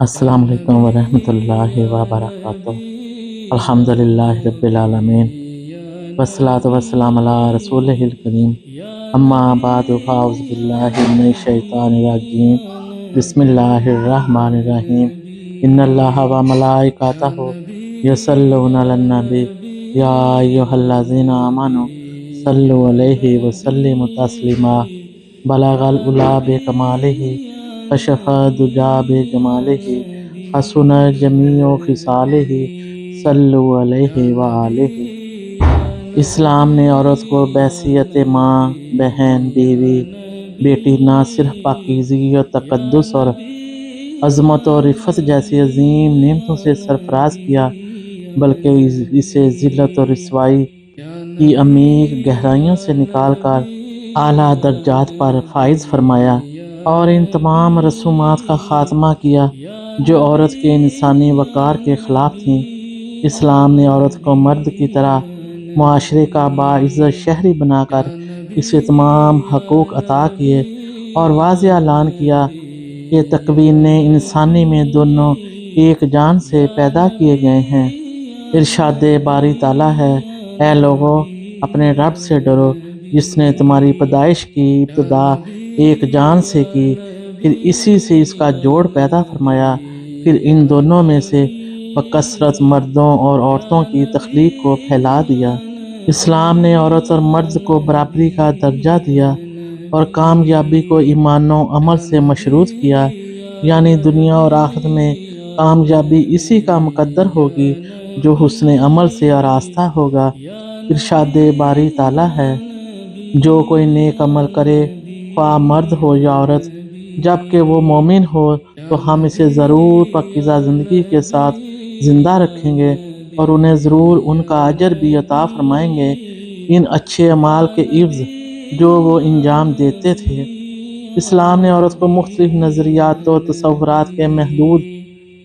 السلام علیکم ورحمۃ اللہ وبرکاتہ۔ الحمدللہ رب العالمین والصلاۃ والسلام علی رسولہ الکریم، اما بعد فاعوذ باللہ من الشیطان الرجیم، بسم اللہ الرحمن الرحیم۔ ان اللہ وملائکتہ یصلون علی النبی یا ایھا الذین آمنوا صلوا علیہ وسلموا تسلیما۔ بلغ العلا بکمالہ کشف الدجی بجمالہ، حسن جمیع خصالہ، صلوا علیہ وآلہ۔ اسلام نے عورت کو بحیثیت ماں، بہن، بیوی، بیٹی نہ صرف پاکیزگی اور تقدس اور عظمت اور رفعت جیسی عظیم نعمتوں سے سرفراز کیا، بلکہ اسے ذلت اور رسوائی کی عمیق گہرائیوں سے نکال کر اعلیٰ درجات پر فائز فرمایا، اور ان تمام رسومات کا خاتمہ کیا جو عورت کے انسانی وقار کے خلاف تھیں۔ اسلام نے عورت کو مرد کی طرح معاشرے کا باعزت شہری بنا کر اسے تمام حقوق عطا کیے، اور واضح اعلان کیا کہ تکوین انسانی میں دونوں ایک جان سے پیدا کیے گئے ہیں۔ ارشاد باری تعالیٰ ہے، اے لوگو، اپنے رب سے ڈرو جس نے تمہاری پیدائش کی ابتدا ایک جان سے کی، پھر اسی سے اس کا جوڑ پیدا فرمایا، پھر ان دونوں میں سے بکثرت مردوں اور عورتوں کی تخلیق کو پھیلا دیا۔ اسلام نے عورت اور مرد کو برابری کا درجہ دیا اور کامیابی کو ایمان و عمل سے مشروط کیا، یعنی دنیا اور آخرت میں کامیابی اسی کا مقدر ہوگی جو حسن عمل سے آراستہ ہوگا۔ ارشاد باری تعالیٰ ہے، جو کوئی نیک عمل کرے، خواہ مرد ہو یا عورت، جب کہ وہ مومن ہو، تو ہم اسے ضرور پاکیزہ زندگی کے ساتھ زندہ رکھیں گے اور انہیں ضرور ان کا اجر بھی عطا فرمائیں گے، ان اچھے اعمال کے عوض جو وہ انجام دیتے تھے۔ اسلام نے عورت کو مختلف نظریات اور تصورات کے محدود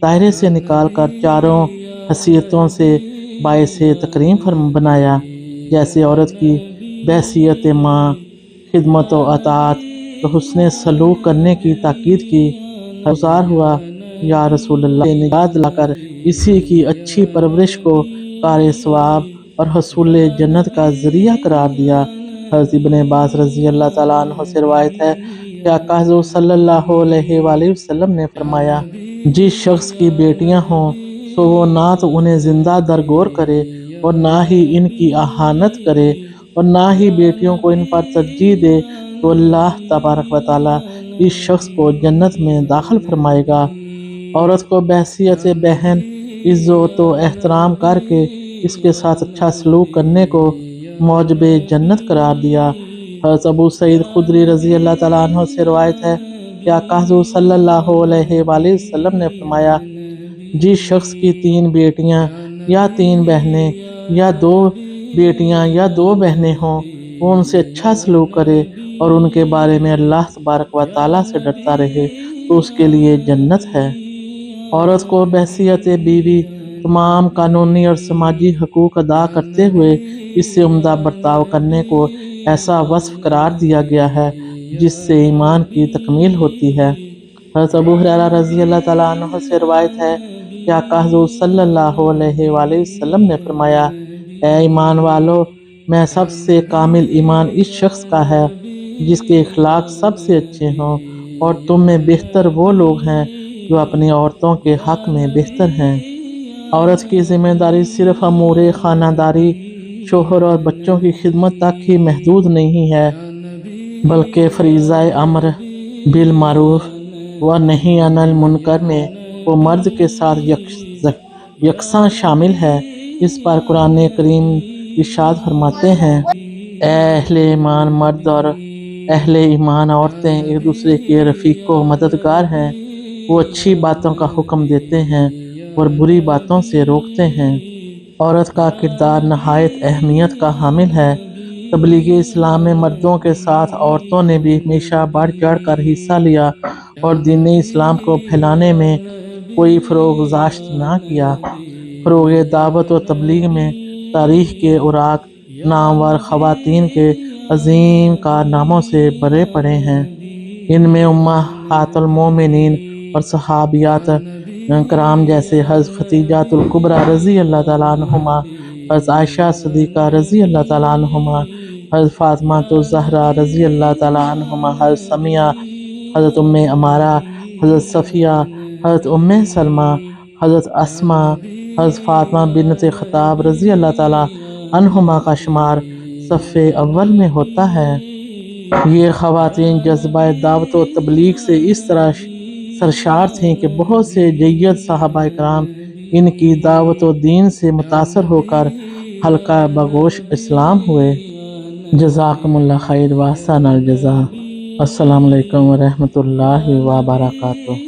دائرے سے نکال کر چاروں حیثیتوں سے باعث تکریم بنایا، جیسے عورت کی بحیثیت ماں، خدمت و اطاعت و حسن سلوک کرنے کی تاکید کی۔ گزار ہوا، یا رسول اللہ سے نجات دلا کر اسی کی اچھی پرورش کو کار ثواب اور حصول جنت کا ذریعہ قرار دیا۔ حضرت ابن عباس رضی اللہ تعالیٰ عنہ سے روایت ہے کہ آقا حضور صلی اللہ علیہ وآلہ وسلم نے فرمایا، جس شخص کی بیٹیاں ہوں سو وہ نہ تو انہیں زندہ درگور کرے اور نہ ہی ان کی اہانت کرے اور نہ ہی بیٹیوں کو ان پر ترجیح دے، تو اللہ تبارک و تعالیٰ اس شخص کو جنت میں داخل فرمائے گا۔ عورت کو بحیثیت بہن عزت و احترام کر کے اس کے ساتھ اچھا سلوک کرنے کو موجب جنت قرار دیا۔ حضرت ابو سعید خدری رضی اللہ تعالیٰ عنہ سے روایت ہے کہ آقا حضور صلی اللہ علیہ وآلہ وسلم نے فرمایا، جس شخص کی 3 بیٹیاں یا 3 بہنیں یا 2 بیٹیاں یا 2 بہنیں ہوں، وہ ان سے اچھا سلوک کرے اور ان کے بارے میں اللہ تبارک و تعالیٰ سے ڈرتا رہے تو اس کے لیے جنت ہے۔ عورت کو بحیثیت بیوی تمام قانونی اور سماجی حقوق ادا کرتے ہوئے اس سے عمدہ برتاؤ کرنے کو ایسا وصف قرار دیا گیا ہے جس سے ایمان کی تکمیل ہوتی ہے۔ حضرت ابو ہریرہ رضی اللہ تعالیٰ عنہ سے روایت ہے کہ آقا حضور صلی اللہ علیہ وآلہ وسلم نے فرمایا، اے ایمان والو، میں سب سے کامل ایمان اس شخص کا ہے جس کے اخلاق سب سے اچھے ہوں، اور تم میں بہتر وہ لوگ ہیں جو اپنی عورتوں کے حق میں بہتر ہیں۔ عورت کی ذمہ داری صرف امور خانہ داری، شوہر اور بچوں کی خدمت تک ہی محدود نہیں ہے، بلکہ فریضہ امر بالمعروف و نہی عن المنکر میں وہ مرد کے ساتھ یکساں شامل ہے۔ اس پر قرآن کریم ارشاد فرماتے ہیں، اے اہل ایمان مرد اور اہل ایمان عورتیں ایک دوسرے کے رفیق و مددگار ہیں، وہ اچھی باتوں کا حکم دیتے ہیں اور بری باتوں سے روکتے ہیں۔ عورت کا کردار نہایت اہمیت کا حامل ہے۔ تبلیغ اسلام میں مردوں کے ساتھ عورتوں نے بھی ہمیشہ بڑھ چڑھ کر حصہ لیا اور دین اسلام کو پھیلانے میں کوئی فروغ گذاشت نہ کیا۔ فروغ دعوت و تبلیغ میں تاریخ کے اوراق نامور خواتین کے عظیم کارناموں سے بھرے پڑے ہیں۔ ان میں امہات المومنین اور صحابیات کرام جیسے حضرت ختیجۃ الکبریٰ رضی اللہ تعالیٰ عنہما، حضرت عائشہ صدیقہ رضی اللہ تعالیٰ عنہما، حضرت فاطمہ الزہرا رضی اللہ تعالیٰ عنہما، حضرت سمیہ، حضرت ام عمارہ، حضرت صفیہ، حضرت ام سلمہ، حضرت اسماء، حضرت فاطمہ بنت خطاب رضی اللہ تعالیٰ عنہما کا شمار صف اول میں ہوتا ہے۔ یہ خواتین جذبہ دعوت و تبلیغ سے اس طرح سرشار تھیں کہ بہت سے جید صحابہ کرام ان کی دعوت و دین سے متاثر ہو کر حلقہ بگوش اسلام ہوئے۔ جزاکم اللہ خیر، واحسن الجزا۔ السلام علیکم ورحمۃ اللہ وبرکاتہ۔